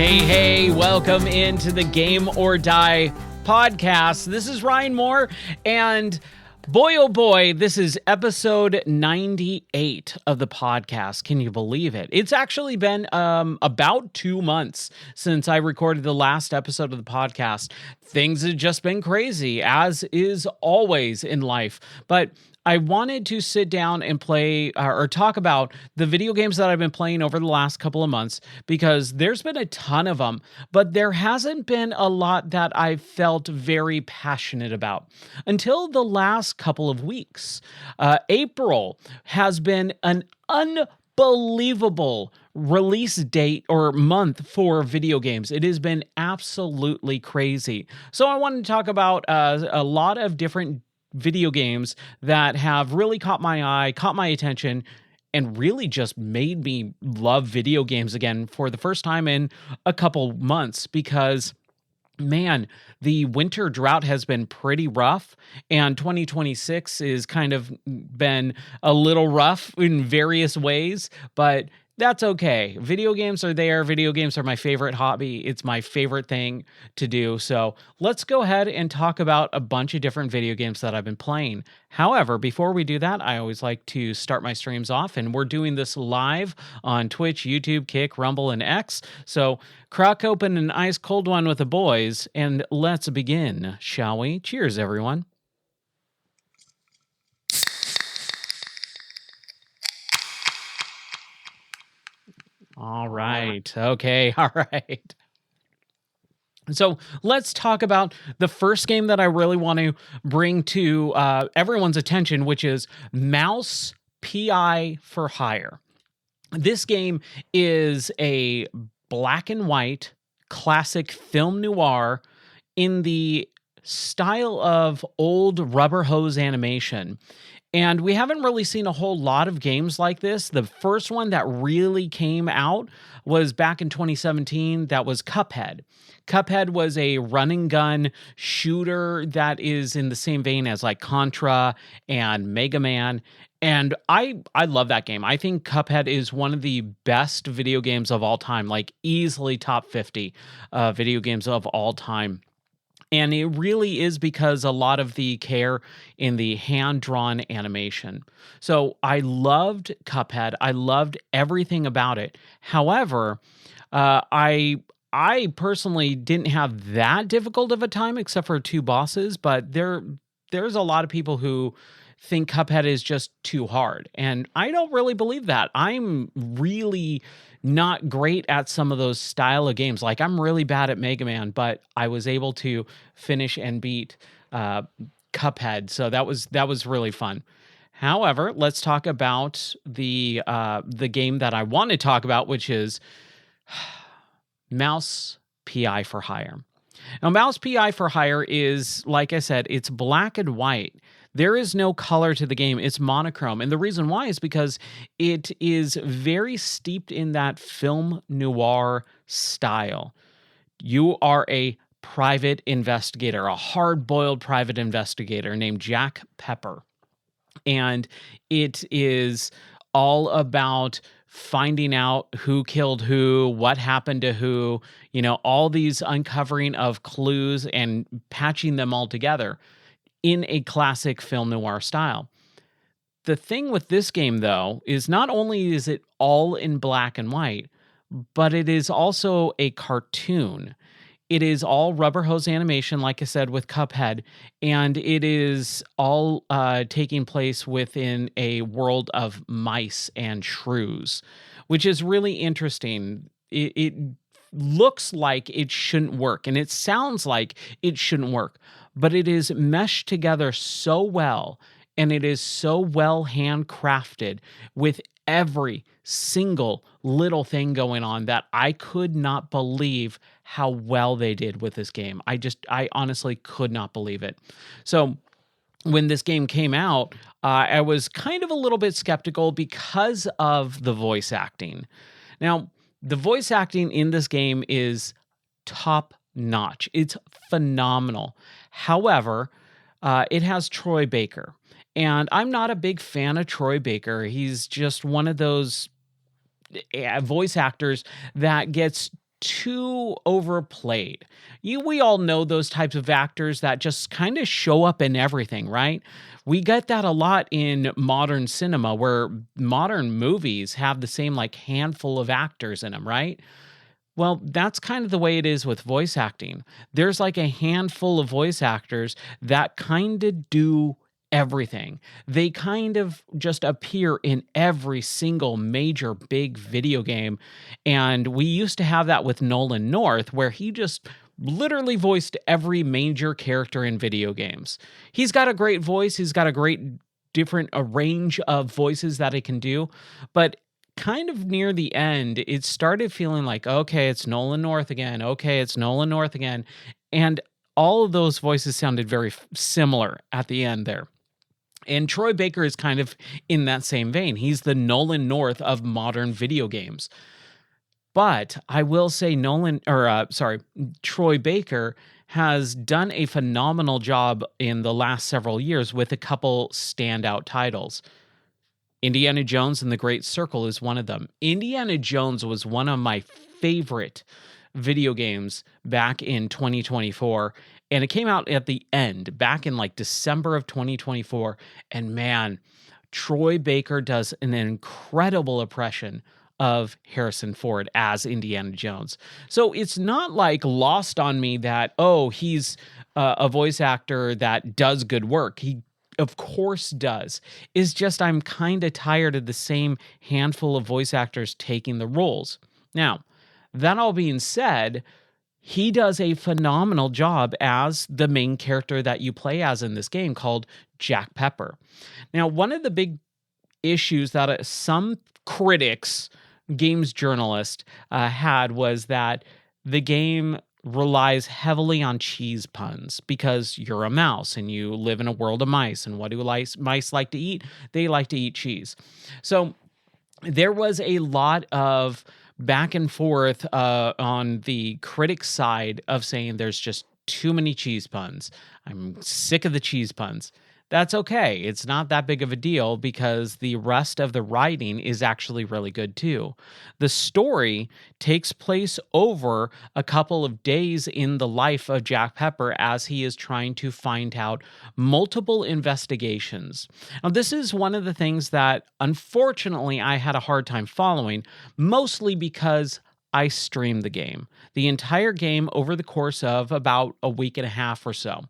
Hey, welcome into the Game or Die podcast. This is Ryan Moore, and boy, oh boy, this is episode 98 of the podcast. Can you believe it? It's actually been about 2 months since I recorded the last episode of the podcast. Things have just been crazy, as is always in life, but I wanted to sit down and play or talk about the video games that I've been playing over the last couple of months, because there's been a ton of them, but there hasn't been a lot that I felt very passionate about until the last couple of weeks. April has been an unbelievable release date or month for video games. It has been absolutely crazy. So I wanted to talk about a lot of different video games that have really caught my eye, caught my attention, and really just made me love video games again for the first time in a couple months, because man, the winter drought has been pretty rough, and 2026 is kind of been a little rough in various ways, but that's okay. Video games are there. Video games are my favorite hobby. It's my favorite thing to do. So let's go ahead and talk about a bunch of different video games that I've been playing. However, before we do that, I always like to start my streams off, and we're doing this live on Twitch, YouTube, Kick, Rumble, and X. So crack open an ice cold one with the boys, and let's begin, shall we? Cheers, everyone. All right. Okay. All right. So let's talk about the first game that I really want to bring to everyone's attention, which is Mouse PI for Hire. This game is a black and white classic film noir in the style of old rubber hose animation. And we haven't really seen a whole lot of games like this. The first one that really came out was back in 2017. That was Cuphead. Cuphead was a run and gun shooter that is in the same vein as like Contra and Mega Man. And I love that game. I think Cuphead is one of the best video games of all time, like easily top 50 video games of all time. And it really is because a lot of the care in the hand-drawn animation. So I loved Cuphead. I loved everything about it. However, I personally didn't have that difficult of a time except for 2 bosses, but there's a lot of people who think Cuphead is just too hard. And I don't really believe that. I'm really not great at some of those style of games. Like, I'm really bad at Mega Man, but I was able to finish and beat Cuphead. So that was really fun. However, let's talk about the game that I want to talk about, which is Mouse PI for Hire. Now, Mouse PI for Hire is, like I said, it's black and white. There is no color to the game. It's monochrome. And the reason why is because it is very steeped in that film noir style. You are a private investigator, a hard-boiled private investigator named Jack Pepper. And it is all about finding out who killed who, what happened to who, all these uncovering of clues and patching them all together in a classic film noir style. The thing with this game, though, is not only is it all in black and white, but it is also a cartoon. It is all rubber hose animation, like I said, with Cuphead, and it is all taking place within a world of mice and shrews, which is really interesting. It looks like it shouldn't work, and it sounds like it shouldn't work, but it is meshed together so well, and it is so well handcrafted with every single little thing going on that I could not believe how well they did with this game. I honestly could not believe it. So when this game came out, I was kind of a little bit skeptical because of the voice acting. Now, the voice acting in this game is top notch. It's phenomenal. However, it has Troy Baker. And I'm not a big fan of Troy Baker. He's just one of those voice actors that gets too overplayed. We all know those types of actors that just kind of show up in everything, right? We get that a lot in modern cinema where modern movies have the same like handful of actors in them, right? Well, that's kind of the way it is with voice acting. There's like a handful of voice actors that kind of do everything. They kind of just appear in every single major big video game. And we used to have that with Nolan North, where he just literally voiced every major character in video games. He's got a great voice, he's got a great different a range of voices that he can do, but kind of near the end, it started feeling like, okay, it's Nolan North again. Okay, it's Nolan North again. And all of those voices sounded very similar at the end there. And Troy Baker is kind of in that same vein. He's the Nolan North of modern video games. But I will say Troy Baker has done a phenomenal job in the last several years with a couple standout titles. Indiana Jones and the Great Circle is one of them. Indiana Jones was one of my favorite video games back in 2024. And it came out at the end, back in like December of 2024. And man, Troy Baker does an incredible impression of Harrison Ford as Indiana Jones. So it's not like lost on me that, oh, he's a voice actor that does good work. He of course does. Is just I'm kind of tired of the same handful of voice actors taking the roles. Now, that all being said, he does a phenomenal job as the main character that you play as in this game called Jack Pepper. Now, one of the big issues that some critics, games journalists, had was that the game relies heavily on cheese puns because you're a mouse and you live in a world of mice. And what do mice like to eat? They like to eat cheese. So there was a lot of back and forth on the critic side of saying there's just too many cheese puns. I'm sick of the cheese puns. That's okay. It's not that big of a deal because the rest of the writing is actually really good too. The story takes place over a couple of days in the life of Jack Pepper as he is trying to find out multiple investigations. Now, this is one of the things that unfortunately I had a hard time following, mostly because I streamed the game, the entire game over the course of about a week and a half or so.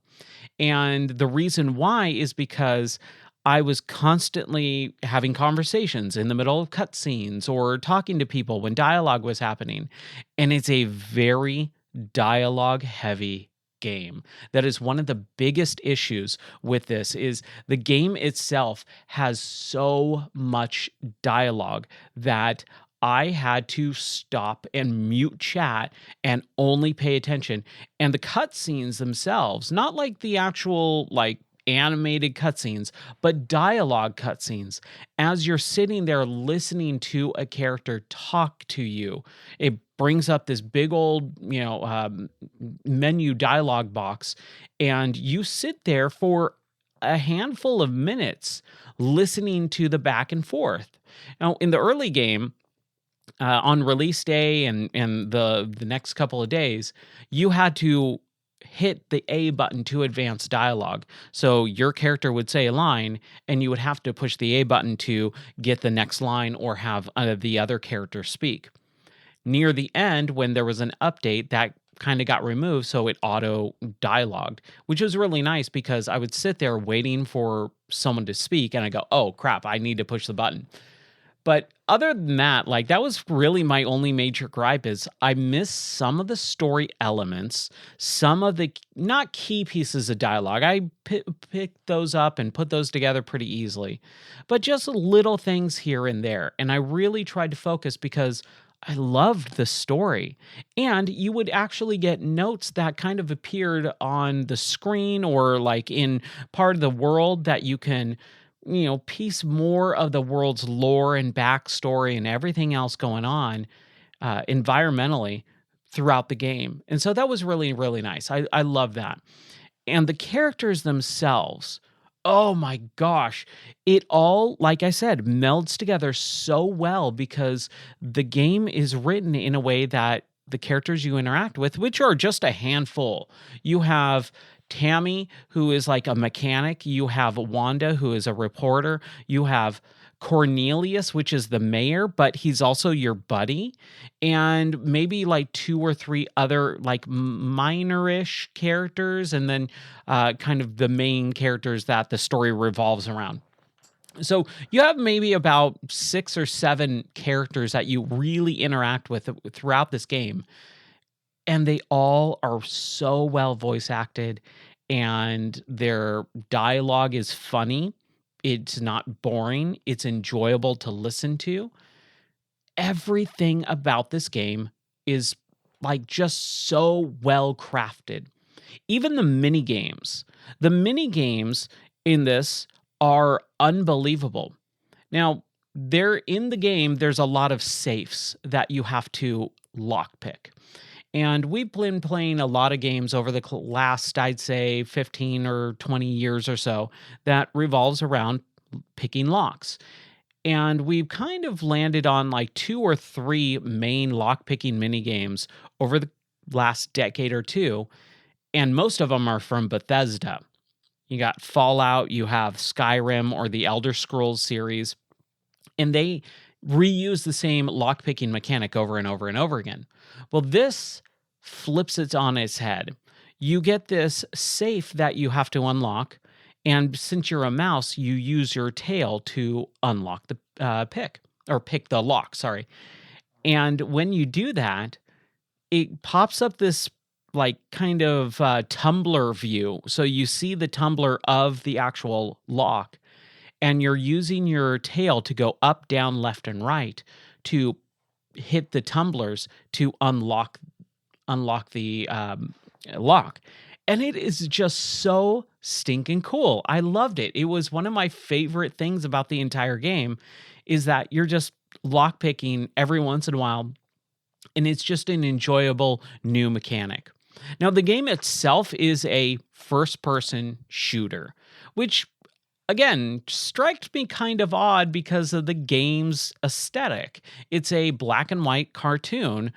And the reason why is because I was constantly having conversations in the middle of cutscenes or talking to people when dialogue was happening. And it's a very dialogue heavy game. That is one of the biggest issues with this is the game itself has so much dialogue that I had to stop and mute chat and only pay attention. And the cutscenes themselves, not like the actual like animated cutscenes, but dialogue cutscenes. As you're sitting there listening to a character talk to you, it brings up this big old, menu dialogue box, and you sit there for a handful of minutes listening to the back and forth. Now, in the early game, on release day and the next couple of days, you had to hit the A button to advance dialogue. So your character would say a line, and you would have to push the A button to get the next line or have the other character speak. Near the end, when there was an update, that kind of got removed, so it auto dialogued, which was really nice because I would sit there waiting for someone to speak, and I go, "Oh crap, I need to push the button." But other than that, like that was really my only major gripe is I miss some of the story elements, some of the not key pieces of dialogue. I picked those up and put those together pretty easily, but just little things here and there. And I really tried to focus because I loved the story. And you would actually get notes that kind of appeared on the screen or like in part of the world that you can piece more of the world's lore and backstory and everything else going on environmentally throughout the game. And so that was really, really nice. I love that. And the characters themselves, oh my gosh, it all, like I said, melds together so well because the game is written in a way that the characters you interact with, which are just a handful. You have Tammy, who is like a mechanic. You have Wanda, who is a reporter. You have Cornelius, which is the mayor, but he's also your buddy. And maybe like two or three other like minorish characters, and then kind of the main characters that the story revolves around. So you have maybe about 6 or 7 characters that you really interact with throughout this game, and they all are so well voice acted, and their dialogue is funny. It's not boring. It's enjoyable to listen to. Everything about this game is like just so well crafted. Even the mini games. The mini games in this are unbelievable. Now, there in the game, there's a lot of safes that you have to lockpick. And we've been playing a lot of games over the last, I'd say, 15 or 20 years or so that revolves around picking locks. And we've kind of landed on like 2 or 3 main lockpicking mini games over the last decade or two. And most of them are from Bethesda. You got Fallout, you have Skyrim or the Elder Scrolls series, and they reuse the same lockpicking mechanic over and over and over again. Well, this flips it on its head. You get this safe that you have to unlock, and since you're a mouse, you use your tail to unlock the pick the lock, sorry. And when you do that, it pops up this like kind of tumbler view. So you see the tumbler of the actual lock, and you're using your tail to go up, down, left, and right to hit the tumblers to unlock the lock. And it is just so stinking cool. I loved it. It was one of my favorite things about the entire game is that you're just lockpicking every once in a while, and it's just an enjoyable new mechanic. Now, the game itself is a first-person shooter, which, again, strikes me kind of odd because of the game's aesthetic. It's a black and white cartoon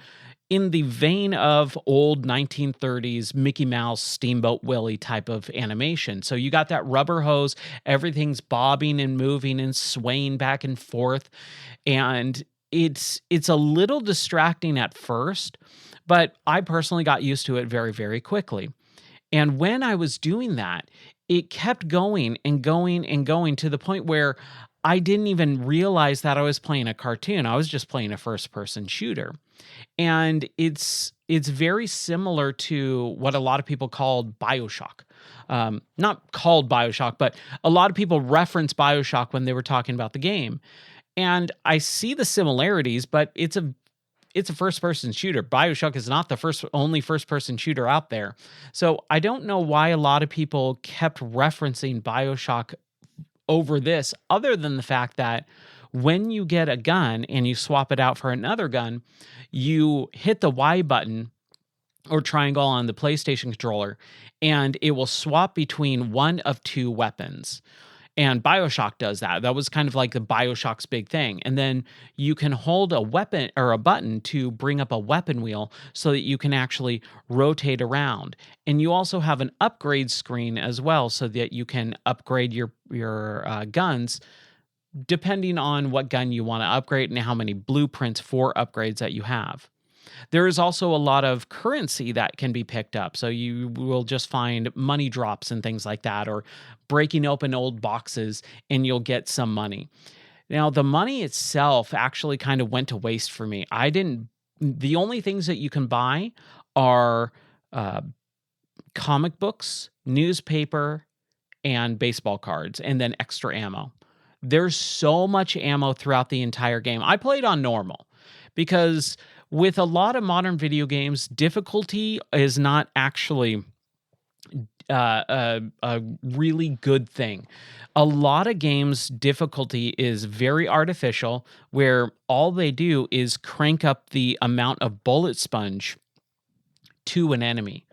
in the vein of old 1930s Mickey Mouse, Steamboat Willie type of animation. So you got that rubber hose, everything's bobbing and moving and swaying back and forth, and it's a little distracting at first, but I personally got used to it very, very quickly. And when I was doing that, it kept going and going and going to the point where I didn't even realize that I was playing a cartoon. I was just playing a first-person shooter. And it's very similar to what a lot of people called BioShock. Not called BioShock, but a lot of people reference BioShock when they were talking about the game. And I see the similarities, but it's a first-person shooter. BioShock is not the only first-person shooter out there. So I don't know why a lot of people kept referencing BioShock over this, other than the fact that when you get a gun and you swap it out for another gun, you hit the Y button or triangle on the PlayStation controller, and it will swap between one of 2 weapons. And BioShock does that. That was kind of like the BioShock's big thing. And then you can hold a weapon or a button to bring up a weapon wheel so that you can actually rotate around. And you also have an upgrade screen as well so that you can upgrade your guns depending on what gun you want to upgrade and how many blueprints for upgrades that you have. There is also a lot of currency that can be picked up. So you will just find money drops and things like that, or breaking open old boxes and you'll get some money. Now, the money itself actually kind of went to waste for me. The only things that you can buy are comic books, newspaper, and baseball cards, and then extra ammo. There's so much ammo throughout the entire game. I played on normal because with a lot of modern video games, difficulty is not actually a really good thing. A lot of games, difficulty is very artificial, where all they do is crank up the amount of bullet sponge to an enemy.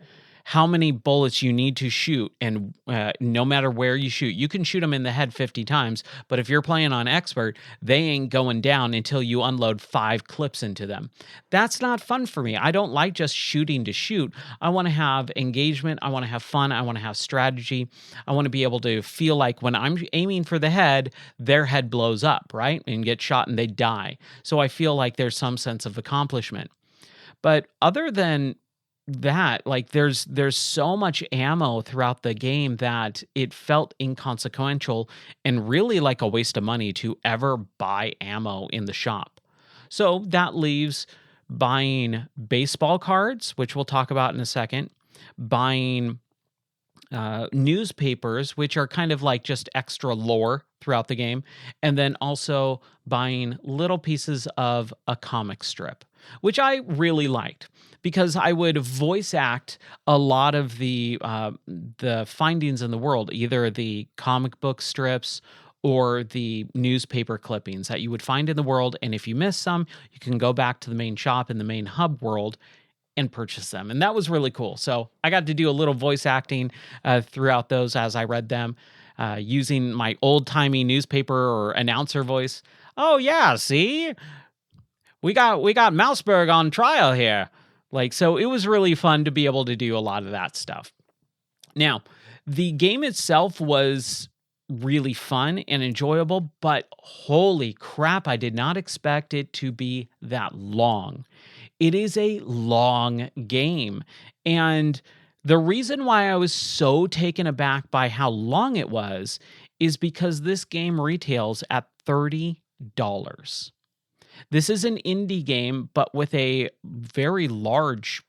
how many bullets you need to shoot, and no matter where you shoot, you can shoot them in the head 50 times, but if you're playing on expert, they ain't going down until you unload 5 clips into them. That's not fun for me. I don't like just shooting to shoot. I want to have engagement, I want to have fun, I want to have strategy. I want to be able to feel like when I'm aiming for the head, their head blows up, right? And get shot and they die. So I feel like there's some sense of accomplishment. But other than that, like there's so much ammo throughout the game that it felt inconsequential and really like a waste of money to ever buy ammo in the shop. So that leaves buying baseball cards, which we'll talk about in a second, buying newspapers, which are kind of like just extra lore throughout the game, and then also buying little pieces of a comic strip, which I really liked because I would voice act a lot of the findings in the world, either the comic book strips or the newspaper clippings that you would find in the world. And if you miss some, you can go back to the main shop in the main hub world and purchase them. And that was really cool. So I got to do a little voice acting throughout those as I read them, using my old timey newspaper or announcer voice. Oh yeah, see, we got Mouseberg on trial here. Like, so it was really fun to be able to do a lot of that stuff. Now, the game itself was really fun and enjoyable, but holy crap, I did not expect it to be that long. It is a long game. And the reason why I was so taken aback by how long it was is because this game retails at $30. This is an indie game, but with a very large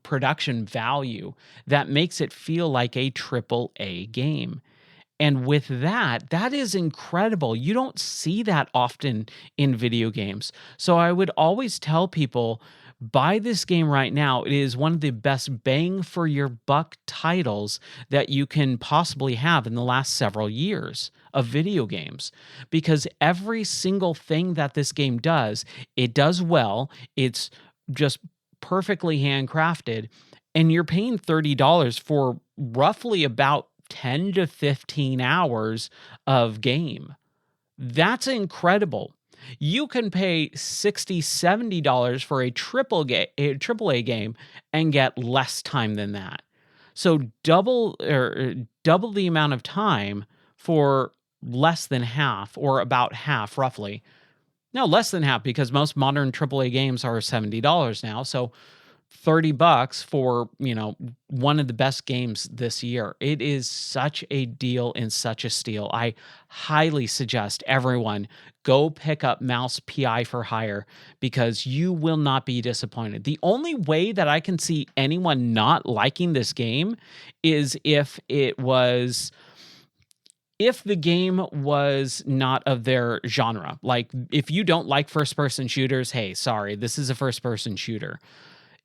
production value that makes it feel like a triple A game. And with that, that is incredible. You don't see that often in video games. So I would always tell people, buy this game right now. It is one of the best bang for your buck titles that you can possibly have in the last several years of video games, because every single thing that this game does, it does well. It's just perfectly handcrafted, and you're paying $30 for roughly about 10 to 15 hours of game. That's incredible. You can pay $60, $70 for a triple A game and get less time than that. So double the amount of time for less than half, or about half roughly. No, less than half, because most modern triple A games are $70 now. So $30 for, one of the best games this year. It is such a deal and such a steal. I highly suggest everyone go pick up Mouse PI for Hire, because you will not be disappointed. The only way that I can see anyone not liking this game is if the game was not of their genre. Like, if you don't like first person shooters, hey, sorry, this is a first person shooter.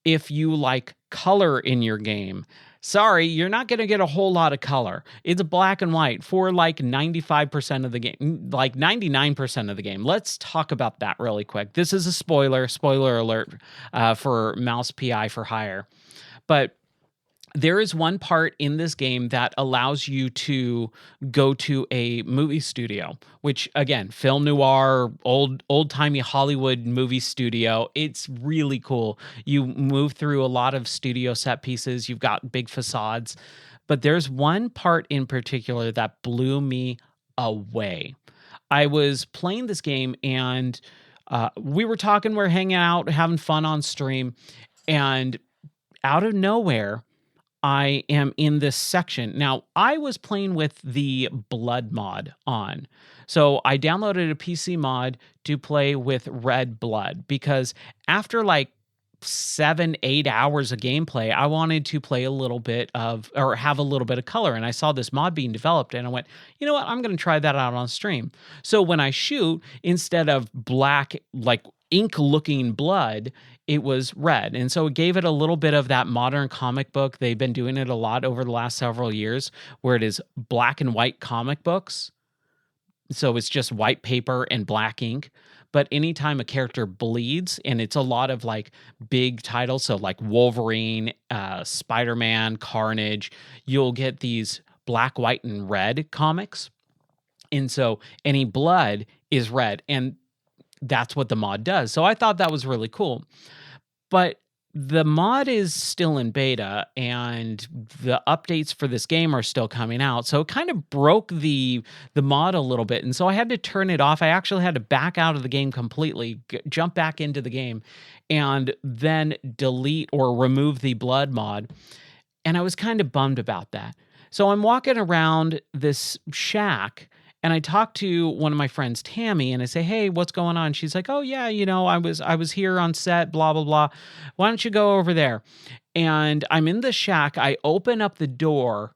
If you like color in your game, sorry, you're not going to get a whole lot of color. It's black and white for like 95% of the game, like 99% of the game. Let's talk about that really quick. This is a spoiler alert for Mouse PI for Hire. But there is one part in this game that allows you to go to a movie studio, which, again, film noir, old-timey Hollywood movie studio. It's really cool. You move through a lot of studio set pieces. You've got big facades. But there's one part in particular that blew me away. I was playing this game, and we're hanging out, having fun on stream, and out of nowhere, I am in this section. Now, I was playing with the Blood mod on. So I downloaded a PC mod to play with Red Blood, because after like 7-8 hours of gameplay, I wanted to play a little bit of, or have a little bit of color. And I saw this mod being developed, and I went, you know what? I'm going to try that out on stream. So when I shoot, instead of black, like ink looking blood, it was red. And so it gave it a little bit of that modern comic book. They've been doing it a lot over the last several years, where it is black and white comic books. So it's just white paper and black ink. but anytime a character bleeds, and it's a lot of like big titles, so like Wolverine, Spider-Man, Carnage, you'll get these black, white, and red comics. And so any blood is red. And that's what the mod does. So I thought that was really cool. But the mod is still in beta and the updates for this game are still coming out. So it kind of broke the mod a little bit. And so I had to turn it off. I actually had to back out of the game completely, jump back into the game, and then delete or remove the blood mod. And I was kind of bummed about that. So I'm walking around this shack and I talked to one of my friends, Tammy, and I say, "Hey, what's going on?" She's like, "Oh yeah, I was here on set, blah blah blah. Why don't you go over there?" And I'm in the shack. I open up the door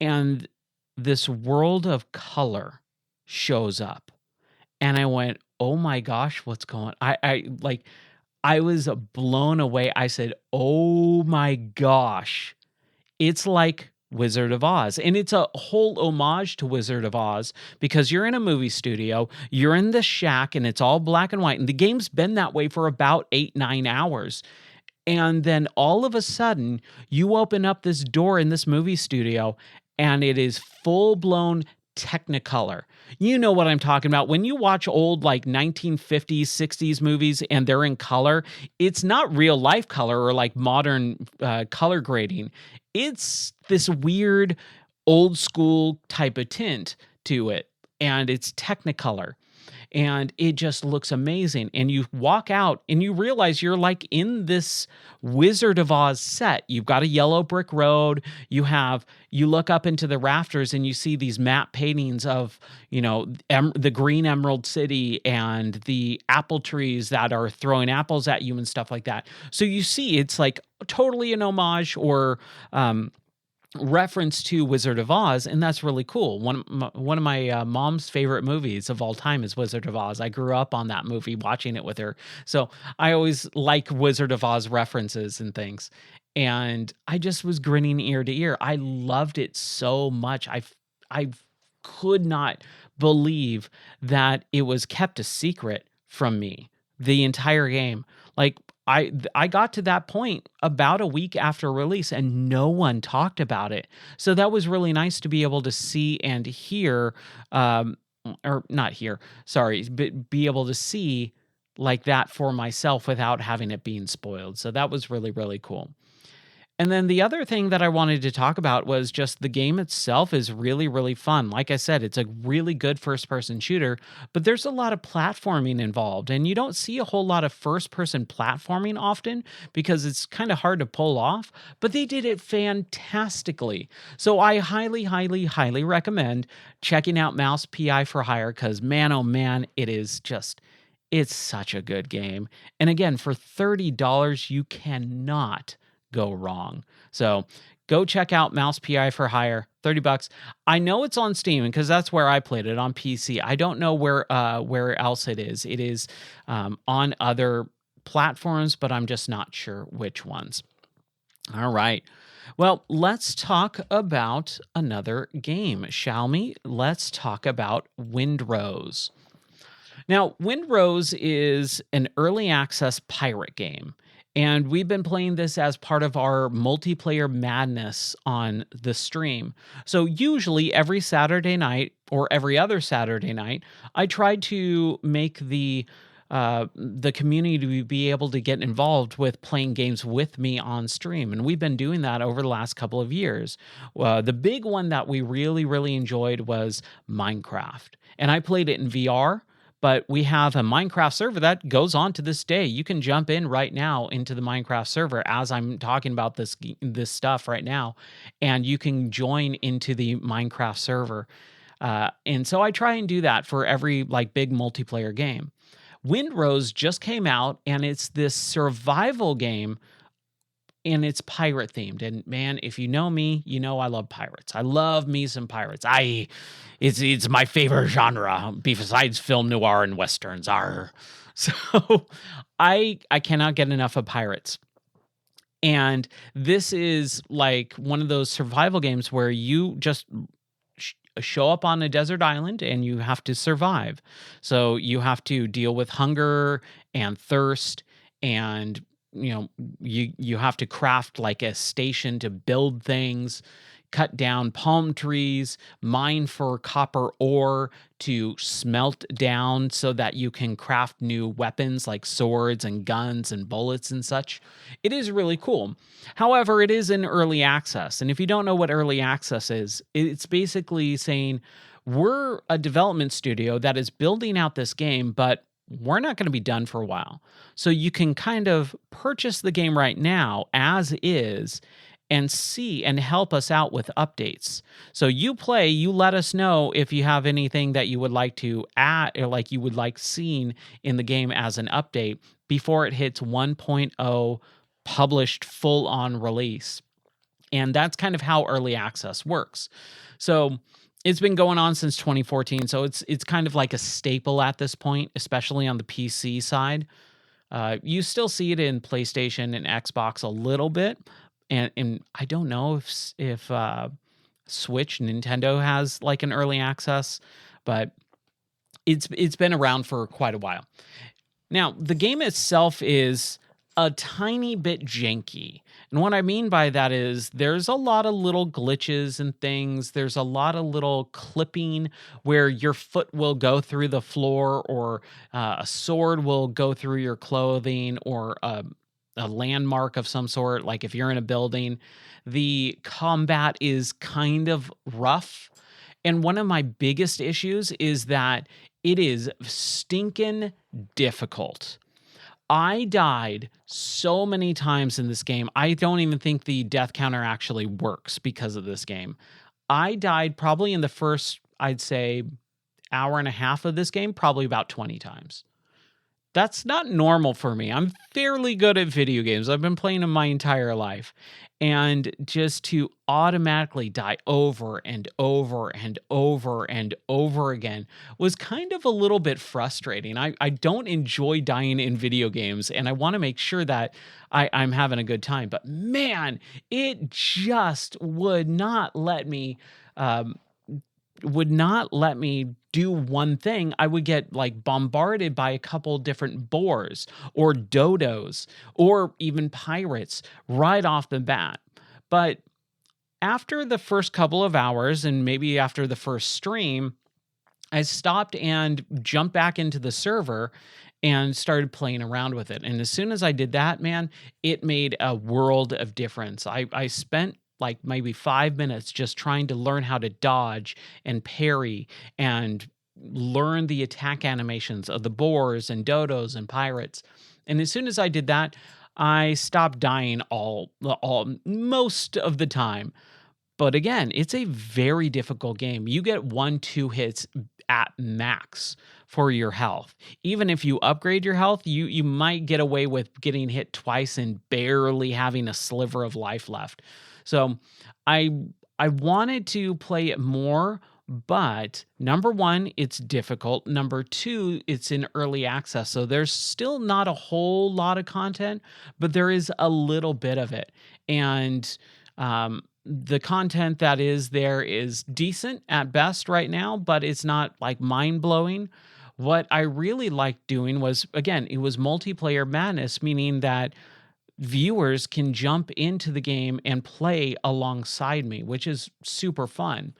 and this world of color shows up. And I went, "Oh my gosh, what's going?" I was blown away. I said, "Oh my gosh." It's like Wizard of Oz, and it's a whole homage to Wizard of Oz because you're in a movie studio, you're in the shack, and it's all black and white, and the game's been that way for about 8, 9 hours. And then all of a sudden, you open up this door in this movie studio, and it is full-blown Technicolor. You know what I'm talking about. When you watch old like 1950s, 60s movies and they're in color, it's not real life color or like modern color grading. It's this weird old school type of tint to it, and it's Technicolor. And it just looks amazing. And you walk out and you realize you're like in this Wizard of Oz set. You've got a yellow brick road. You look up into the rafters and you see these matte paintings of, the green Emerald City and the apple trees that are throwing apples at you and stuff like that. So you see it's like totally an homage or reference to Wizard of Oz, and that's really cool. One of my mom's favorite movies of all time is Wizard of Oz. I grew up on that movie, watching it with her, so I always like Wizard of Oz references and things. And I just was grinning ear to ear. I loved it so much. I could not believe that it was kept a secret from me the entire game. Like I got to that point about a week after release and no one talked about it. So that was really nice to be able to see and hear, or not hear, sorry, but be able to see like that for myself without having it being spoiled. So that was really, really cool. And then the other thing that I wanted to talk about was just the game itself is really, really fun. Like I said, it's a really good first person shooter, but there's a lot of platforming involved. And you don't see a whole lot of first person platforming often because it's kind of hard to pull off, but they did it fantastically. So I highly, highly, highly recommend checking out Mouse PI for Hire because man, oh man, it's such a good game. And again, for $30, you cannot go wrong. So go check out Mouse PI for Hire, $30. I know it's on Steam because that's where I played it on PC. I don't know where else it is. It is on other platforms, but I'm just not sure which ones. All right. Well, let's talk about another game, shall we? Let's talk about WindRose. Now, WindRose is an early access pirate game. And we've been playing this as part of our multiplayer madness on the stream. So usually every Saturday night or every other Saturday night, I try to make the community to be able to get involved with playing games with me on stream. And we've been doing that over the last couple of years. The big one that we really, really enjoyed was Minecraft. And I played it in VR. But we have a Minecraft server that goes on to this day. You can jump in right now into the Minecraft server as I'm talking about this stuff right now, and you can join into the Minecraft server. And so I try and do that for every like big multiplayer game. WindRose just came out, and it's this survival game and it's pirate themed. And man, if you know me, you know I love pirates. I love me some pirates. It's my favorite genre besides film noir and westerns. Are so I cannot get enough of pirates. And this is like one of those survival games where you just show up on a desert island and you have to survive. So you have to deal with hunger and thirst, and you know you have to craft like a station to build things, cut down palm trees, mine for copper ore to smelt down so that you can craft new weapons like swords and guns and bullets and such. It is really cool. However, it is in early access. And if you don't know what early access is, it's basically saying we're a development studio that is building out this game, but we're not going to be done for a while. So you can kind of purchase the game right now as is and see and help us out with updates. So you play, you let us know if you have anything that you would like to add or like you would like seen in the game as an update before it hits 1.0 published full on release. And that's kind of how early access works. So it's been going on since 2014, so it's kind of like a staple at this point, especially on the PC side. You still see it in PlayStation and Xbox a little bit, and I don't know if Switch, Nintendo has like an early access, but it's been around for quite a while. Now, the game itself is a tiny bit janky. And what I mean by that is there's a lot of little glitches and things. There's a lot of little clipping where your foot will go through the floor, or a sword will go through your clothing, or a landmark of some sort. Like if you're in a building, the combat is kind of rough. And one of my biggest issues is that it is stinking difficult. I died so many times in this game. I don't even think the death counter actually works because of this game. I died probably in the first, I'd say, hour and a half of this game, probably about 20 times. That's not normal for me. I'm fairly good at video games. I've been playing them my entire life. And just to automatically die over and over and over and over again was kind of a little bit frustrating. I don't enjoy dying in video games, and I want to make sure that I'm having a good time. But man, it just um, would not let me do one thing. I would get like bombarded by a couple different boars or dodos or even pirates right off the bat. But after the first couple of hours and maybe after the first stream, I stopped and jumped back into the server and started playing around with it. And as soon as I did that, man, it made a world of difference. I spent like maybe 5 minutes just trying to learn how to dodge and parry and learn the attack animations of the boars and dodos and pirates. And as soon as I did that, I stopped dying all most of the time. But again, it's a very difficult game. You get 1, 2 hits at max for your health. Even if you upgrade your health, you might get away with getting hit twice and barely having a sliver of life left. So I I wanted to play it more, but number one, it's difficult. Number two, it's in early access. So there's still not a whole lot of content, but there is a little bit of it. And the content that is there is decent at best right now, but it's not like mind blowing. What I really liked doing was, again, it was multiplayer madness, meaning that viewers can jump into the game and play alongside me, which is super fun.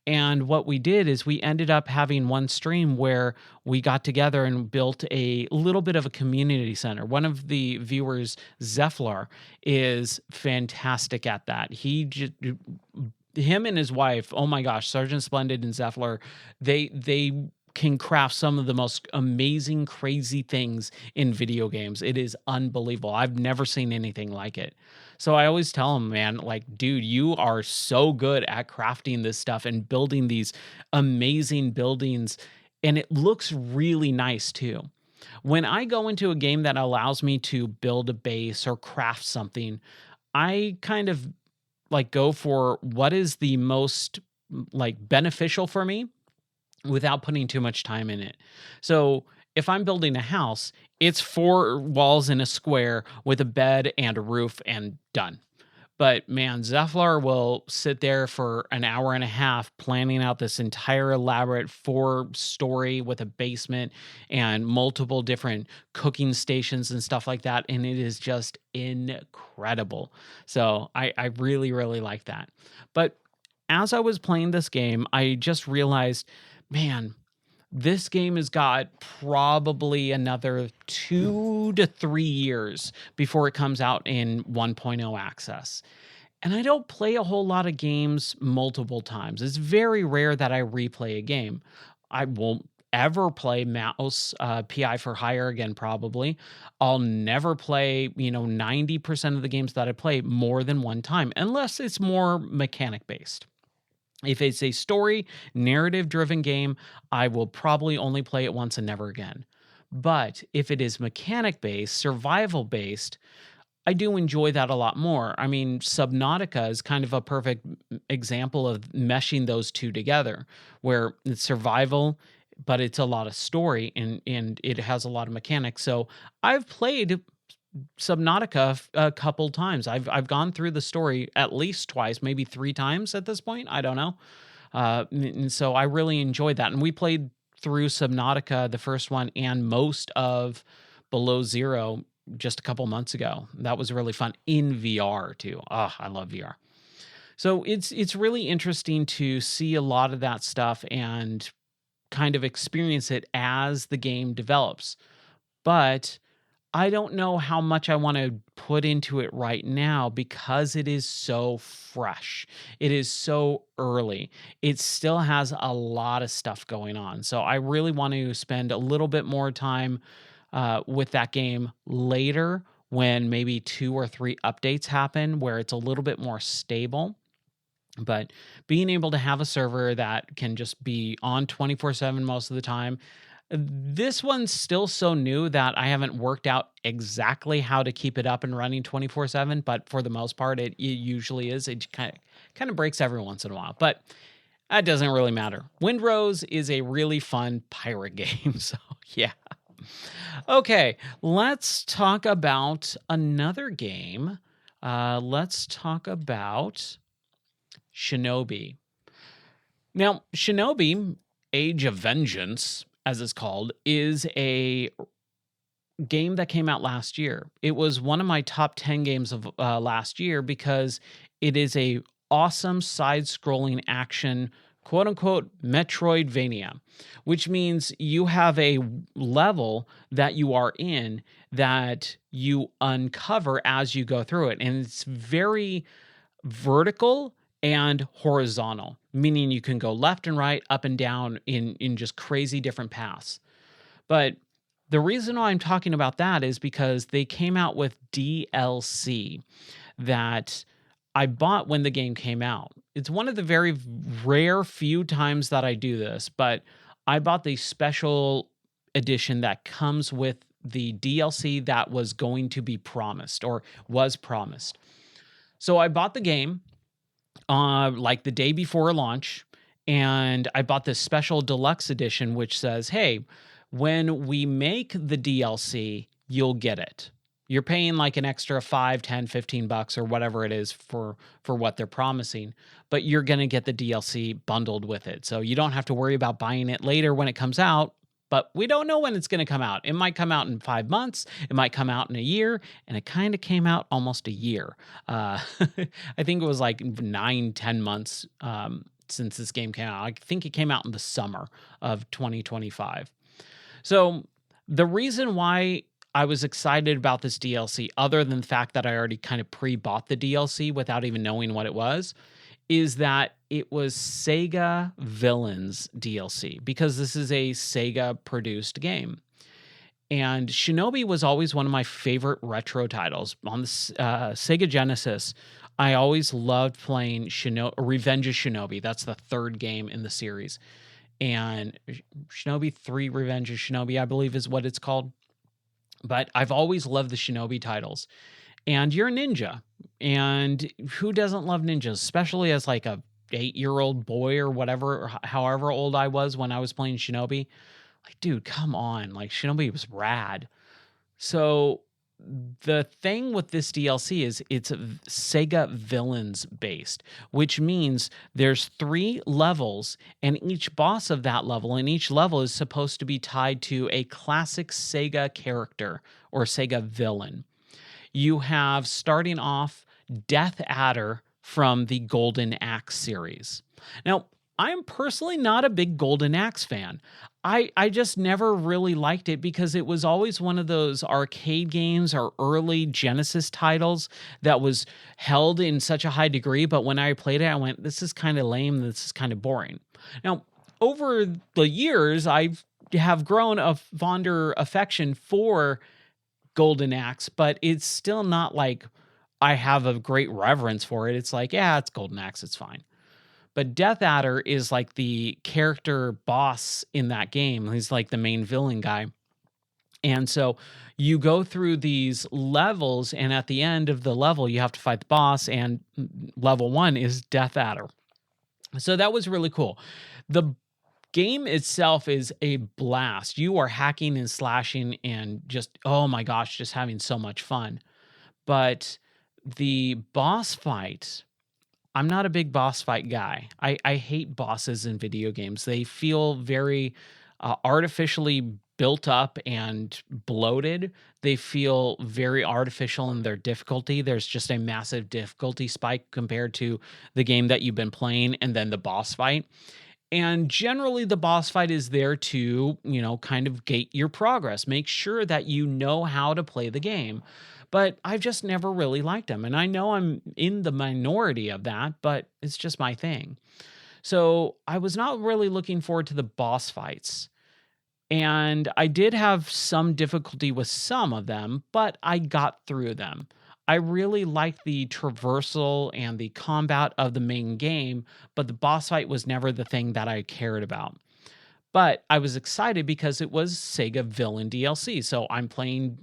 And what we did is we ended up having one stream where we got together and built a little bit of a community center. One of the viewers, Zephyr, is fantastic at that. Him and his wife, oh my gosh, Sergeant Splendid and Zephyr, they can craft some of the most amazing, crazy things in video games. It is unbelievable. I've never seen anything like it. So I always tell him, man, like, dude, you are so good at crafting this stuff and building these amazing buildings. And it looks really nice too. When I go into a game that allows me to build a base or craft something, I kind of like go for what is the most like beneficial for me without putting too much time in it. So if I'm building a house, it's four walls in a square with a bed and a roof and done. But man, Zephyr will sit there for an hour and a half planning out this entire elaborate four story with a basement and multiple different cooking stations and stuff like that. And it is just incredible. So I really, really like that. But as I was playing this game, I just realized, man, this game has got probably another 2 to 3 years before it comes out in 1.0 access. And I don't play a whole lot of games multiple times. It's very rare that I replay a game. I won't ever play Mouse PI for Hire again, probably. I'll never play, 90% of the games that I play more than one time, unless it's more mechanic based. If it's a story, narrative driven game, I will probably only play it once and never again. But if it is mechanic based, survival based, I do enjoy that a lot more. I mean, Subnautica is kind of a perfect example of meshing those two together, where it's survival, but it's a lot of story and it has a lot of mechanics. So I've played Subnautica a couple times. I've gone through the story at least twice, maybe three times at this point. I don't know. And so I really enjoyed that. And we played through Subnautica, the first one, and most of Below Zero just a couple months ago. That was really fun in VR too. Oh, I love VR. So it's really interesting to see a lot of that stuff and kind of experience it as the game develops. But I don't know how much I want to put into it right now because it is so fresh. It is so early. It still has a lot of stuff going on. So I really want to spend a little bit more time with that game later when maybe 2 or 3 updates happen where it's a little bit more stable. But being able to have a server that can just be on 24/7 most of the time, this one's still so new that I haven't worked out exactly how to keep it up and running 24/7, but for the most part, it usually is. It kind of breaks every once in a while, but that doesn't really matter. WindRose is a really fun pirate game, so yeah. Okay, let's talk about another game. Let's talk about Shinobi. Now, Shinobi, Age of Vengeance, as it's called, is a game that came out last year. It was one of my top 10 games of last year because it is a awesome side-scrolling action, quote unquote, Metroidvania, which means you have a level that you are in that you uncover as you go through it. And it's very vertical and horizontal, meaning you can go left and right, up and down in just crazy different paths. But the reason why I'm talking about that is because they came out with DLC that I bought when the game came out. It's one of the very rare few times that I do this, but I bought the special edition that comes with the DLC that was going to be promised or was promised. So I bought the game like the day before launch, and I bought this special deluxe edition, which says, hey, when we make the DLC, you'll get it. You're paying like an extra 5, 10, 15 bucks or whatever it is for what they're promising, but you're going to get the DLC bundled with it. So you don't have to worry about buying it later when it comes out, but we don't know when it's going to come out. It might come out in 5 months. It might come out in a year. And it kind of came out almost a year. I think it was like 9, 10 months since this game came out. I think it came out in the summer of 2025. So the reason why I was excited about this DLC, other than the fact that I already kind of pre-bought the DLC without even knowing what it was, is that it was Sega Villains DLC, because this is a Sega produced game. And Shinobi was always one of my favorite retro titles on the Sega Genesis. I always loved playing Revenge of Shinobi. That's the third game in the series. And Shinobi 3 Revenge of Shinobi, I believe is what it's called. But I've always loved the Shinobi titles. And you're a ninja. And who doesn't love ninjas, especially as like a 8-year-old boy or whatever, or however old I was when I was playing Shinobi. Like, dude, come on. Like, Shinobi was rad. So the thing with this DLC is it's Sega villains based, which means there's 3 levels, and each boss of that level and each level is supposed to be tied to a classic Sega character or Sega villain. You have, starting off, Death Adder from the Golden Axe series. Now, I'm personally not a big Golden Axe fan. I just never really liked it because it was always one of those arcade games or early Genesis titles that was held in such a high degree. But when I played it, I went, this is kind of lame. This is kind of boring. Now, over the years, I have grown a fonder affection for Golden Axe, but it's still not like I have a great reverence for it. It's like, yeah, it's Golden Axe, it's fine. But Death Adder is like the character boss in that game. He's like the main villain guy. And so you go through these levels, and at the end of the level, you have to fight the boss, and level 1 is Death Adder. So that was really cool. The game itself is a blast. You are hacking and slashing and just, oh my gosh, just having so much fun. But the boss fight, I'm not a big boss fight guy. I hate bosses in video games. They feel very artificially built up and bloated. They feel very artificial in their difficulty. There's just a massive difficulty spike compared to the game that you've been playing and then the boss fight. And generally, the boss fight is there to, kind of gate your progress, make sure that you know how to play the game. But I've just never really liked them. And I know I'm in the minority of that, but it's just my thing. So I was not really looking forward to the boss fights. And I did have some difficulty with some of them, but I got through them. I really liked the traversal and the combat of the main game, but the boss fight was never the thing that I cared about. But I was excited because it was Sega Villain DLC. So I'm playing,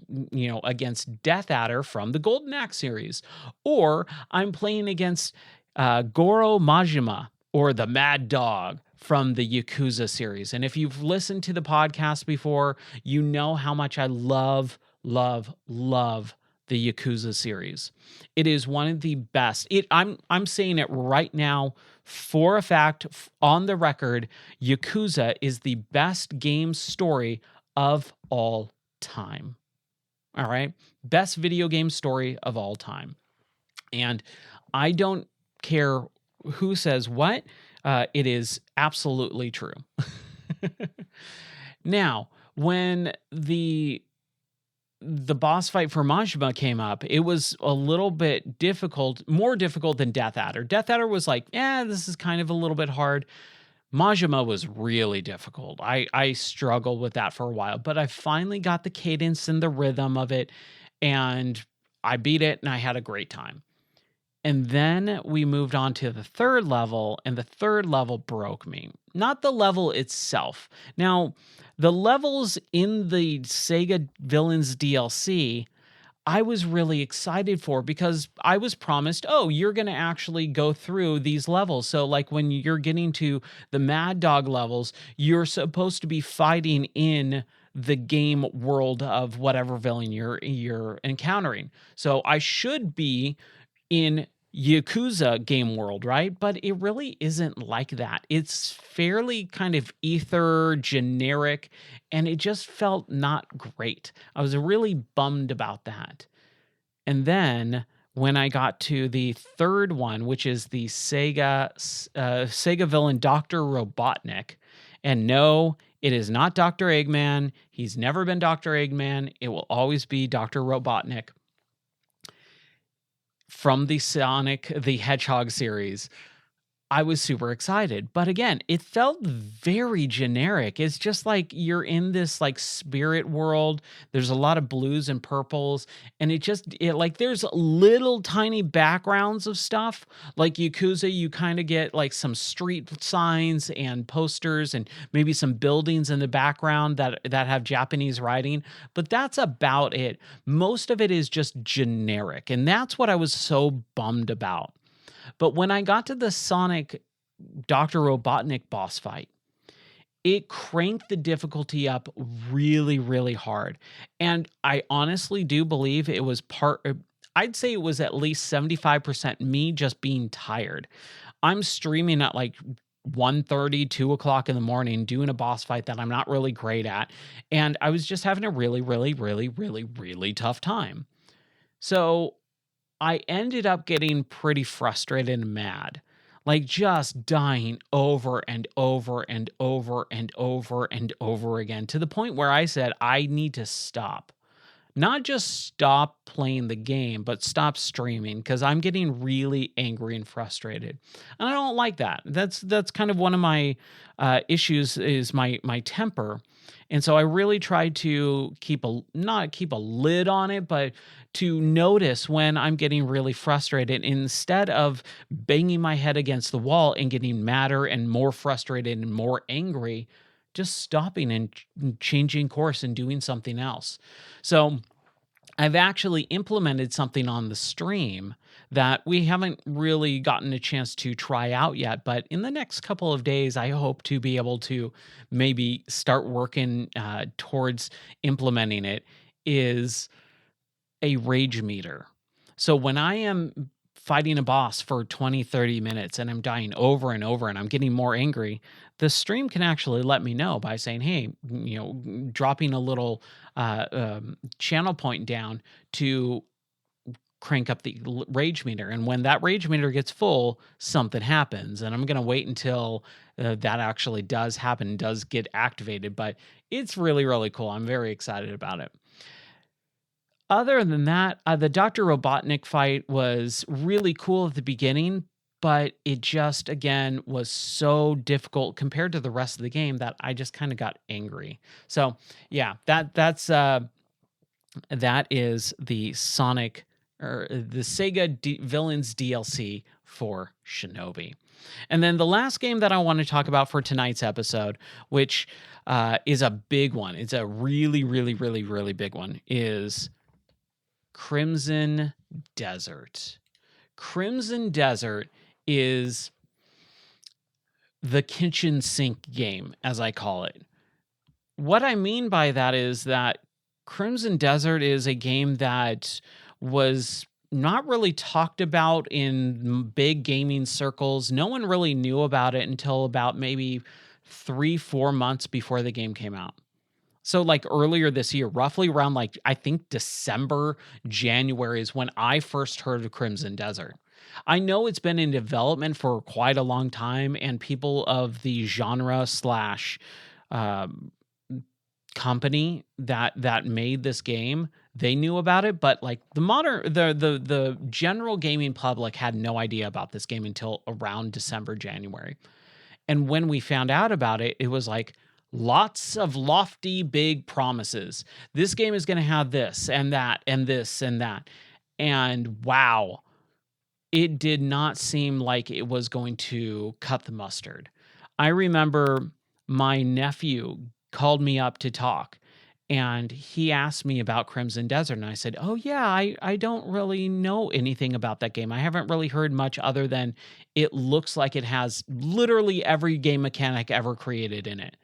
against Death Adder from the Golden Axe series, or I'm playing against Goro Majima or the Mad Dog from the Yakuza series. And if you've listened to the podcast before, you know how much I love, love, love the Yakuza series. It is one of the best. I'm saying it right now for a fact, on the record, Yakuza is the best game story of all time. All right? Best video game story of all time. And I don't care who says what, it is absolutely true. Now, when the boss fight for Majima came up, it was a little bit difficult, more difficult than Death Adder. Death Adder was like, this is kind of a little bit hard. Majima was really difficult. I struggled with that for a while, but I finally got the cadence and the rhythm of it, and I beat it, and I had a great time. And then we moved on to the 3rd level, and the 3rd level broke me. Not the level itself. Now, the levels in the Sega Villains DLC, I was really excited for because I was promised, you're going to actually go through these levels. So like when you're getting to the Mad Dog levels, you're supposed to be fighting in the game world of whatever villain you're encountering. So I should be in Yakuza game world, right? But it really isn't like that. It's fairly kind of ether generic, and it just felt not great. I was really bummed about that. And then when I got to the 3rd one, which is the Sega villain Dr. Robotnik, and no, it is not Dr. Eggman. He's never been Dr. Eggman. It will always be Dr. Robotnik from the Sonic the Hedgehog series. I was super excited. But again, it felt very generic. It's just like you're in this like spirit world. There's a lot of blues and purples. And there's little tiny backgrounds of stuff. Like Yakuza, you kind of get like some street signs and posters and maybe some buildings in the background that have Japanese writing. But that's about it. Most of it is just generic. And that's what I was so bummed about. But when I got to the Sonic Dr. Robotnik boss fight, it cranked the difficulty up really, really hard. And I honestly do believe it was I'd say it was at least 75% me just being tired. I'm streaming at like 1:30, 2 o'clock in the morning, doing a boss fight that I'm not really great at. And I was just having a really, really, really, really, really tough time. So I ended up getting pretty frustrated and mad, like just dying over and over and over and over and over again to the point where I said, I need to stop. Not just stop playing the game, but stop streaming because I'm getting really angry and frustrated, and I don't like that. That's kind of one of my issues is my temper, and so I really try to not keep a lid on it, but to notice when I'm getting really frustrated instead of banging my head against the wall and getting madder and more frustrated and more angry. Just stopping and changing course and doing something else. So I've actually implemented something on the stream that we haven't really gotten a chance to try out yet. But in the next couple of days, I hope to be able to maybe start working towards implementing it. Is a rage meter. So when I am fighting a boss for 20, 30 minutes and I'm dying over and over and I'm getting more angry, the stream can actually let me know by saying, hey, dropping a little channel point down to crank up the rage meter. And when that rage meter gets full, something happens. And I'm going to wait until that actually does happen, does get activated. But it's really, really cool. I'm very excited about it. Other than that, the Dr. Robotnik fight was really cool at the beginning, but it just, again, was so difficult compared to the rest of the game that I just kind of got angry. So, yeah, that is the Sonic or the Sega Villains DLC for Shinobi. And then the last game that I want to talk about for tonight's episode, which is a big one, it's a really, really, really, really big one, is Crimson Desert. Crimson Desert is the kitchen sink game, as I call it. What I mean by that is that Crimson Desert is a game that was not really talked about in big gaming circles. No one really knew about it until about maybe 3-4 months before the game came out. So like earlier this year, roughly around like I think December, January is when I first heard of Crimson Desert. I know it's been in development for quite a long time, and people of the genre slash um, company that made this game, they knew about it, but like the general gaming public had no idea about this game until around December, January. And when we found out about it, it was like lots of lofty, big promises. This game is going to have this and that and this and that. And wow, it did not seem like it was going to cut the mustard. I remember my nephew called me up to talk and he asked me about Crimson Desert. And I said, oh, yeah, I don't really know anything about that game. I haven't really heard much other than it looks like it has literally every game mechanic ever created in it.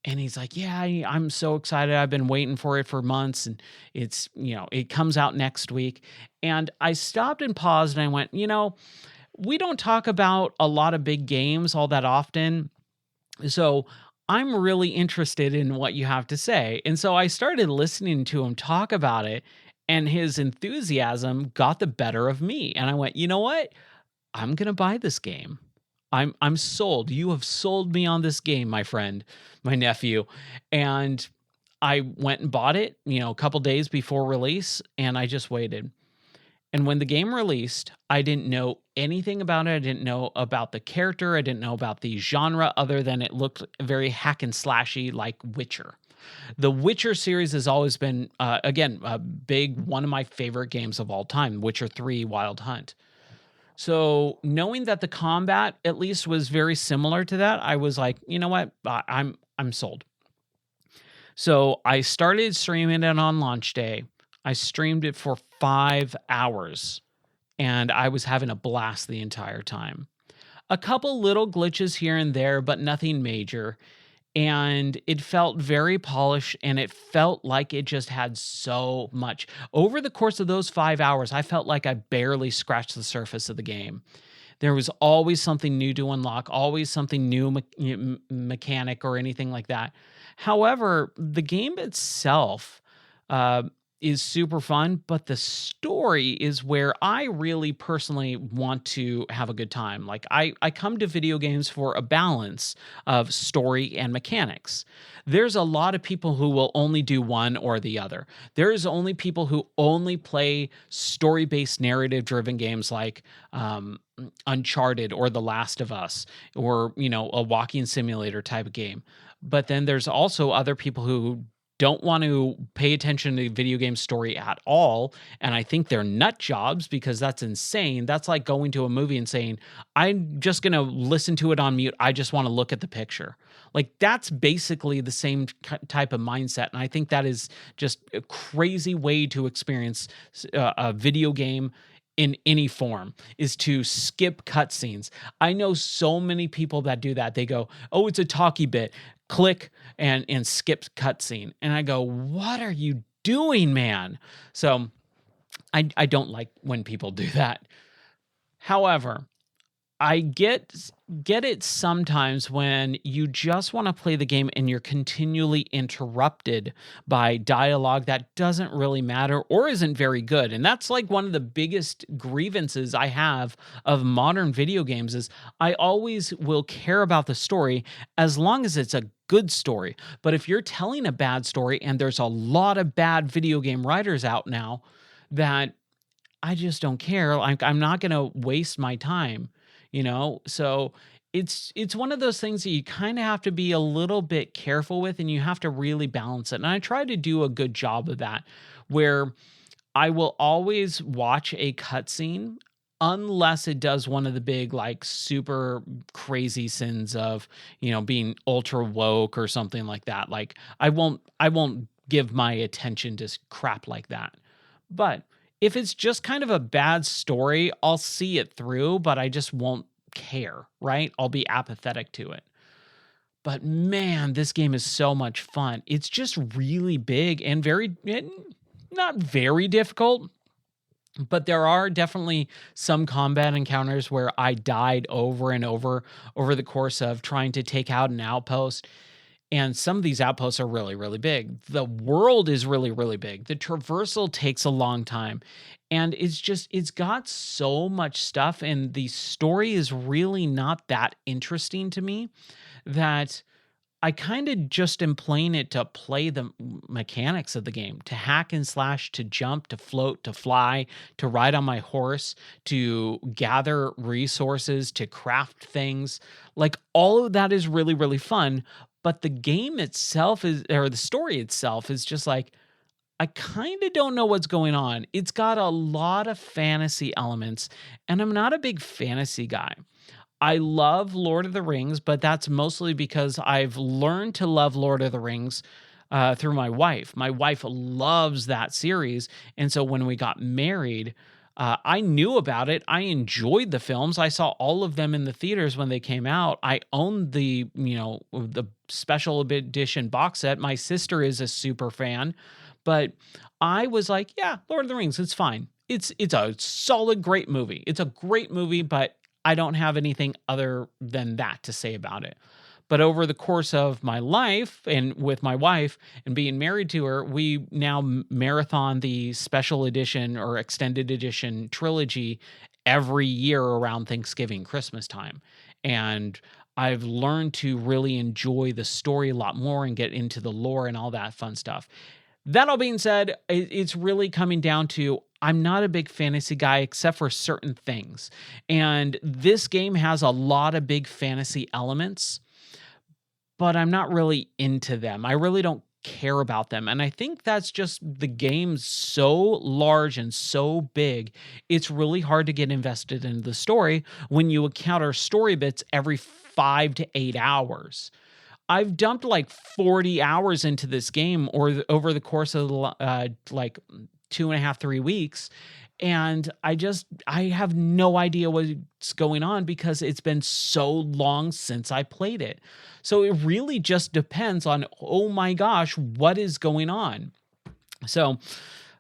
And he's like, yeah, I'm so excited. I've been waiting for it for months. And it's, it comes out next week. And I stopped and paused and I went, we don't talk about a lot of big games all that often. So I'm really interested in what you have to say. And so I started listening to him talk about it, and his enthusiasm got the better of me. And I went, you know what? I'm going to buy this game. I'm sold. You have sold me on this game, my friend, my nephew. And I went and bought it, a couple days before release, and I just waited. And when the game released, I didn't know anything about it. I didn't know about the character. I didn't know about the genre other than it looked very hack and slashy like Witcher. The Witcher series has always been, again, a big one of my favorite games of all time, Witcher 3 Wild Hunt. So knowing that the combat at least was very similar to that, I was like, you know what? I'm sold. So I started streaming it on launch day. I streamed it for 5 hours and I was having a blast the entire time. A couple little glitches here and there, but nothing major. and it felt very polished, and it felt like it just had so much. Over the course of those 5 hours, I felt like I barely scratched the surface of the game. There was always something new to unlock, always something new mechanic or anything like that. However, the game itself uh, is super fun, but the story is where I really personally want to have a good time. Like I come to video games for a balance of story and mechanics. There's a lot of people who will only do one or the other. There's only people who only play story-based narrative-driven games like Uncharted or The Last of Us, or a walking simulator type of game. But then there's also other people who don't want to pay attention to video game story at all, and I think they're nut jobs because that's insane. That's like going to a movie and saying, I'm just going to listen to it on mute. I just want to look at the picture. Like that's basically the same type of mindset, and I think that is just a crazy way to experience a video game in any form, is to skip cutscenes. I know so many people that do that. They go, "Oh, it's a talkie bit. Click and skip cutscene." And I go, "What are you doing, man?" So I don't like when people do that. However, I get it sometimes when you just want to play the game and you're continually interrupted by dialogue that doesn't really matter or isn't very good. And that's like one of the biggest grievances I have of modern video games is I always will care about the story as long as it's a good story. But if you're telling a bad story, and there's a lot of bad video game writers out now, that I just don't care. I'm not gonna waste my time, you know? So it's one of those things that you kind of have to be a little bit careful with, and you have to really balance it. And I try to do a good job of that, where I will always watch a cutscene unless it does one of the big, like, super crazy sins of, being ultra woke or something like that. Like I won't give my attention to crap like that. But if it's just kind of a bad story, I'll see it through, but I just won't care, right? I'll be apathetic to it. But man, this game is so much fun. It's just really big and not very difficult, but there are definitely some combat encounters where I died over and over the course of trying to take out an outpost. And some of these outposts are really, really big. The world is really, really big. The traversal takes a long time. And it's got so much stuff. And the story is really not that interesting to me, that I kind of just am playing it to play the mechanics of the game, to hack and slash, to jump, to float, to fly, to ride on my horse, to gather resources, to craft things. Like all of that is really, really fun. But the game itself or the story itself is just like, I kind of don't know what's going on. It's got a lot of fantasy elements, and I'm not a big fantasy guy. I love Lord of the Rings, but that's mostly because I've learned to love Lord of the Rings through my wife. My wife loves that series. And so when we got married, I knew about it. I enjoyed the films. I saw all of them in the theaters when they came out. I owned the special edition box set. My sister is a super fan, but I was like, yeah, Lord of the Rings, it's fine. It's a solid, great movie. It's a great movie, but I don't have anything other than that to say about it. But over the course of my life and with my wife and being married to her, we now marathon the special edition or extended edition trilogy every year around Thanksgiving, Christmas time. And I've learned to really enjoy the story a lot more and get into the lore and all that fun stuff. That all being said, it's really coming down to I'm not a big fantasy guy except for certain things. And this game has a lot of big fantasy elements, but I'm not really into them. I really don't care about them. And I think that's just the game's so large and so big, it's really hard to get invested in the story when you encounter story bits every 5 to 8 hours. I've dumped like 40 hours into this game or over the course of like 2.5, 3 weeks. And I have no idea what's going on because it's been so long since I played it. So it really just depends on, oh my gosh, what is going on. So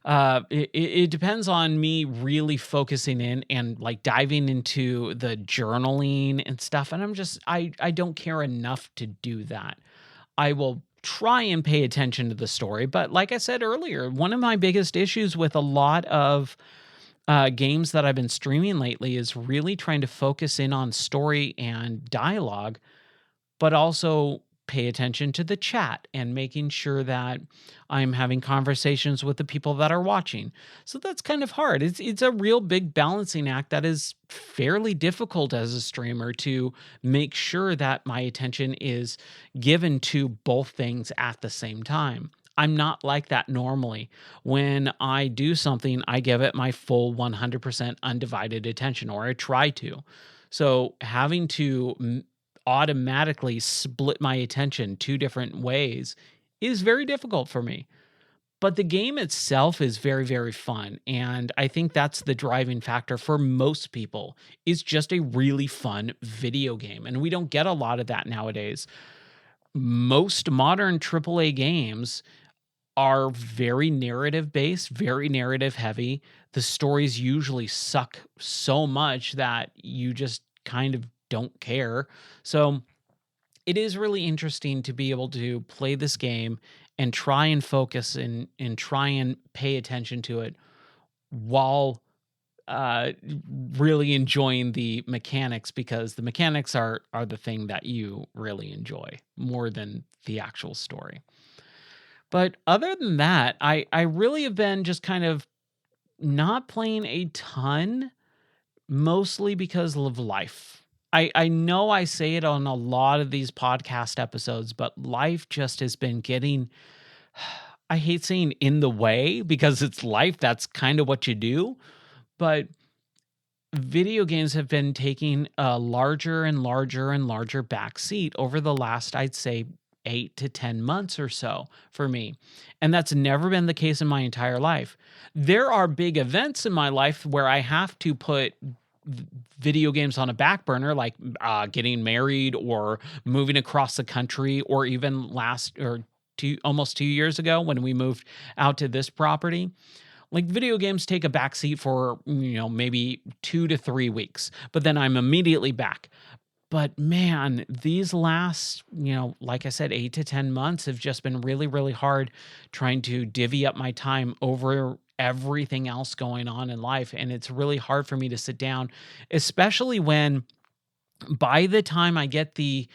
it depends on me really focusing in and like diving into the journaling and stuff. And I don't care enough to do that. I will try and pay attention to the story. But like I said earlier, one of my biggest issues with a lot of games that I've been streaming lately is really trying to focus in on story and dialogue, but also pay attention to the chat and making sure that I'm having conversations with the people that are watching. So that's kind of hard. It's a real big balancing act that is fairly difficult as a streamer to make sure that my attention is given to both things at the same time. I'm not like that normally. When I do something, I give it my full 100% undivided attention, or I try to. So having to automatically split my attention two different ways is very difficult for me. But the game itself is very, very fun. And I think that's the driving factor for most people. It's just a really fun video game. And we don't get a lot of that nowadays. Most modern AAA games are very narrative based, very narrative heavy. The stories usually suck so much that you just kind of don't care. So it is really interesting to be able to play this game and try and focus and try and pay attention to it while uh really enjoying the mechanics, because the mechanics are the thing that you really enjoy more than the actual story. But other than that, I really have been just kind of not playing a ton, mostly because of life. I know I say it on a lot of these podcast episodes, but life just has been getting, I hate saying in the way because it's life. That's kind of what you do. But video games have been taking a larger and larger and larger backseat over the last, I'd say, 8 to 10 months or so for me. And that's never been the case in my entire life. There are big events in my life where I have to put video games on a back burner, like getting married or moving across the country, or even last or almost 2 years ago when we moved out to this property. Like video games take a backseat for, maybe 2 to 3 weeks, but then I'm immediately back. But man, these last, like I said, 8 to 10 months have just been really, really hard trying to divvy up my time over everything else going on in life. And it's really hard for me to sit down, especially when by the time I get the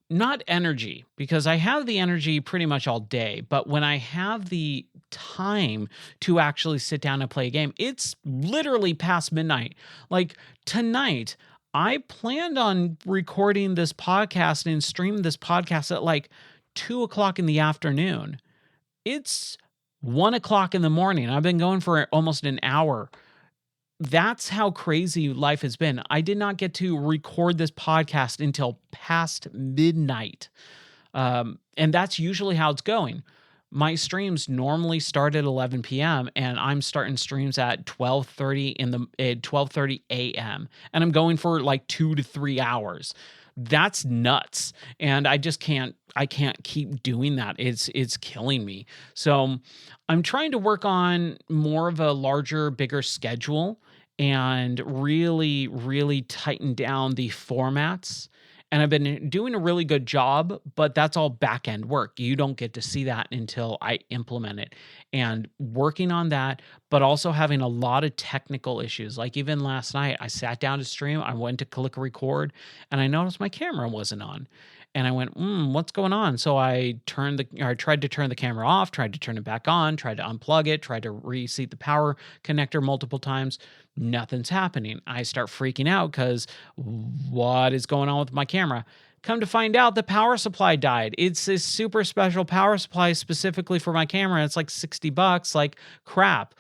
not energy, because I have the energy pretty much all day, but when I have the time to actually sit down and play a game, it's literally past midnight. Like tonight, I planned on recording this podcast and streaming this podcast at like 2 o'clock in the afternoon. It's 1 o'clock in the morning. I've been going for almost an hour. That's how crazy life has been. I did not get to record this podcast until past midnight. And that's usually how it's going. My streams normally start at 11 p.m. and I'm starting streams at 12:30 a.m. and I'm going for like 2 to 3 hours. That's nuts. And I can't keep doing that. It's killing me. So I'm trying to work on more of a larger, bigger schedule and really, really tighten down the formats. And I've been doing a really good job, but that's all back end work. You don't get to see that until I implement it. And working on that, but also having a lot of technical issues. Like even last night, I sat down to stream, I went to click record, and I noticed my camera wasn't on. And I went, what's going on? So I tried to turn the camera off, tried to turn it back on, tried to unplug it, tried to reseat the power connector multiple times. Nothing's happening. I start freaking out because what is going on with my camera? Come to find out, the power supply died. It's a super special power supply specifically for my camera. It's like $60, like crap.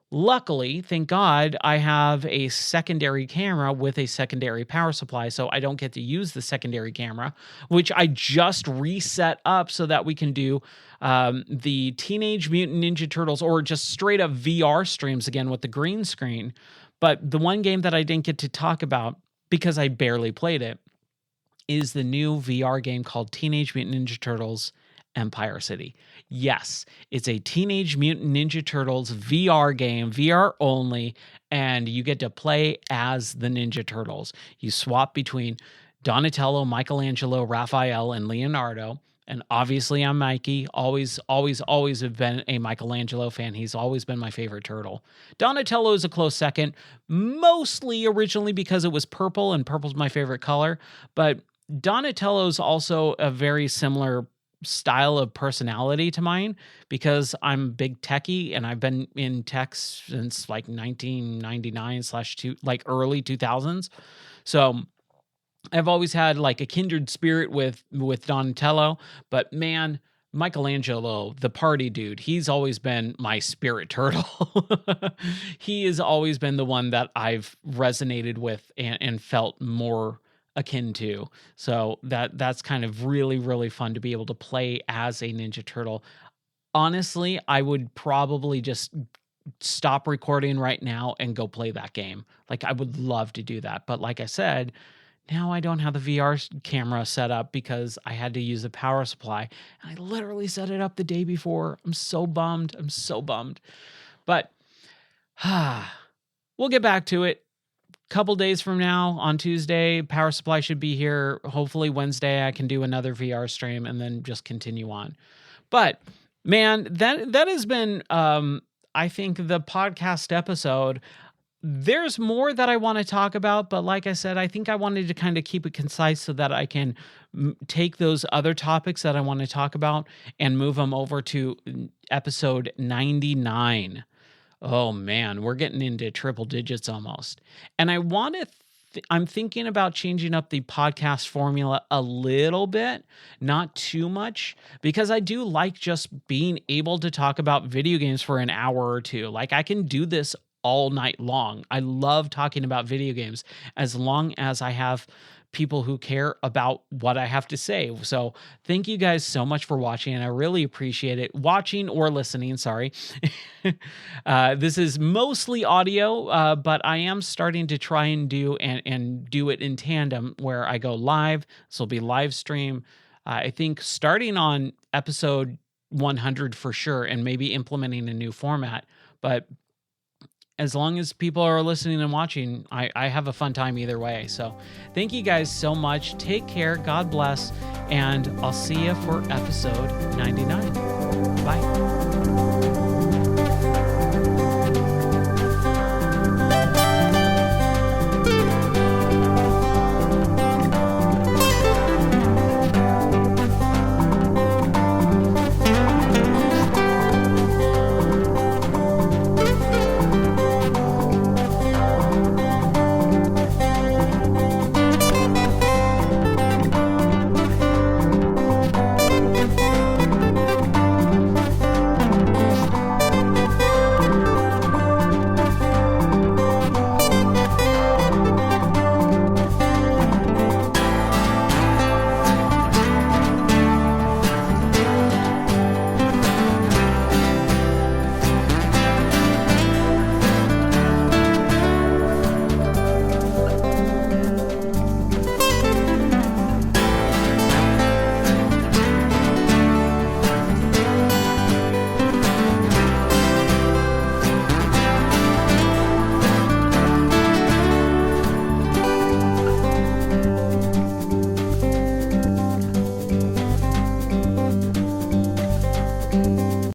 Luckily, thank God, I have a secondary camera with a secondary power supply, so I don't get to use the secondary camera, which I just reset up so that we can do the Teenage Mutant Ninja Turtles or just straight up VR streams again with the green screen. But the one game that I didn't get to talk about because I barely played it is the new VR game called Teenage Mutant Ninja Turtles Empire City. Yes, it's a Teenage Mutant Ninja Turtles VR game, VR only, and you get to play as the Ninja Turtles. You swap between Donatello, Michelangelo, Raphael, and Leonardo. And obviously, I'm Mikey. Always, always, always have been a Michelangelo fan. He's always been my favorite turtle. Donatello is a close second, mostly originally because it was purple, and purple's my favorite color. But Donatello's also a very similar style of personality to mine because I'm a big techie and I've been in tech since like 1999 slash two, like early 2000s. So I've always had like a kindred spirit with Donatello, but man, Michelangelo, the party dude, he's always been my spirit turtle. He has always been the one that I've resonated with and felt more akin to. So that's kind of really, really fun to be able to play as a Ninja Turtle. Honestly, I would probably just stop recording right now and go play that game. Like I would love to do that. But like I said, now I don't have the VR camera set up because I had to use a power supply. And I literally set it up the day before. I'm so bummed. I'm so bummed. But we'll get back to it. Couple days from now on Tuesday, power supply should be here. Hopefully Wednesday I can do another VR stream and then just continue on. But man, that has been I think the podcast episode. There's more that I want to talk about, but like I said, I think I wanted to kind of keep it concise so that I can take those other topics that I want to talk about and move them over to episode 99. Oh man, we're getting into triple digits almost. And I want to I'm thinking about changing up the podcast formula a little bit, not too much, because I do like just being able to talk about video games for an hour or two. Like I can do this all night long. I love talking about video games as long as I have people who care about what I have to say. So thank you guys so much for watching, and I really appreciate it. Watching or listening, sorry. This is mostly audio, but I am starting to try and do it in tandem where I go live. This will be live stream. I think starting on episode 100 for sure, and maybe implementing a new format. But as long as people are listening and watching, I have a fun time either way. So thank you guys so much. Take care. God bless. And I'll see you for episode 99. Bye.